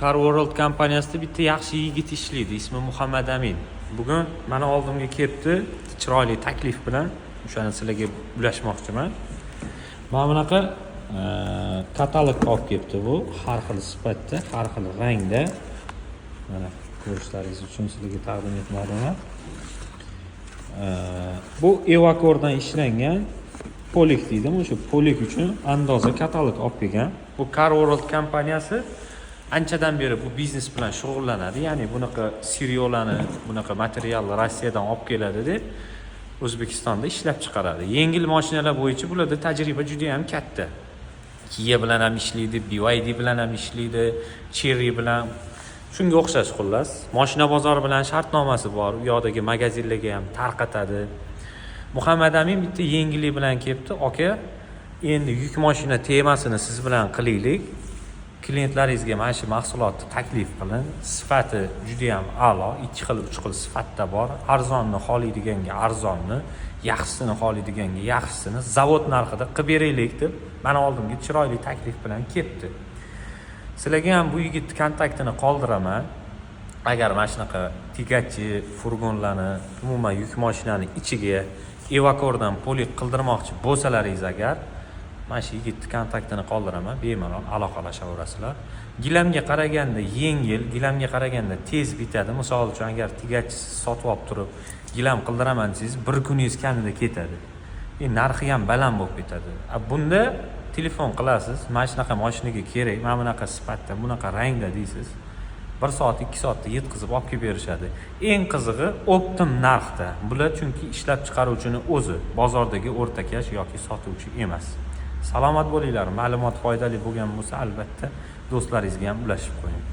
Car World kompaniyasida bitta yaxshi yigit ishlaydi, ismi Muhammad Amin. Bugun mana oldimga kelibdi, chiroyli taklif bilan o'shani sizlarga ulashmoqchiman. Mana bunaqa katalog olib kelibdi bu, har xil sifatda, har xil rangda. Mana ko'rishlaringiz uchun sizlarga taqdim etmoqdaman. Bu Evacordan ishlangan polik deydi, o'sha polik uchun andoza katalog olib kelgan. Bu Car World kompaniyasi anchadan beri bu biznes bilan shug'ullanadi. Ya'ni bunaqa siryolarni, bunaqa materialni Rossiyadan olib keladi deb O'zbekistonda ishlab chiqaradi. Yengil mashinalar bo'yicha bularda tajriba juda ham katta. Kia bilan ham ishlaydi, BYD bilan ham ishlaydi, Chery bilan shunga o'xshash xullas. Mashina bozori bilan shartnomasi bor. U yoqdagi magazinlarga ham tarqatadi. Muhammad Amin bitta yengillik bilan kelibdi. Aka, endi yuk mashina temasini siz bilan qilaylik. Klientlaringizga mana shu mahsulotni taklif qiling. Sifati juda ham a'lo, 2 xil, 3 xil sifatda bor. Arzonni xohlaydiganga arzonni, yaxshisini xohlaydiganga yaxshisini zavod narxida qilib beraylik deb mana oldimga chiroyli taklif bilan kelibdi. Sizlarga ham bu yigitning kontaktini qoldiraman. Agar mana shunaqa tigachi, furgonlarni, umuman yuk mashinani ichiga Evacordan polik qildirmoqchi bo'lsalaringiz agar, mana shu yigitning kontaktini qoldiraman, bemalol aloqalashaverasizlar. Gilamga qaraganda yengil, gilamga qaraganda tez bitadi. Misol uchun agar tigachisiz sotib olib turib, gilam qildiraman desangiz, bir kuningiz kamida ketadi. Narxi ham baland bo'lib ketadi. Bunda telefon qilasiz, mana shunaqa mashinaga kerak, mana bunaqa sifatda, bunaqa rangda deysiz. 1 soat, 2 soatda yetkazib olib kelib berishadi. Eng qizig'i optim narxda. Bular chunki ishlab chiqaruvchining o'zi, bozordagi o'rtakash yoki sotuvchi emas. Salomat bo'linglar. Ma'lumot foydali bo'lgan bo'lsa, albatta do'stlaringizga ham ulashib qo'ying.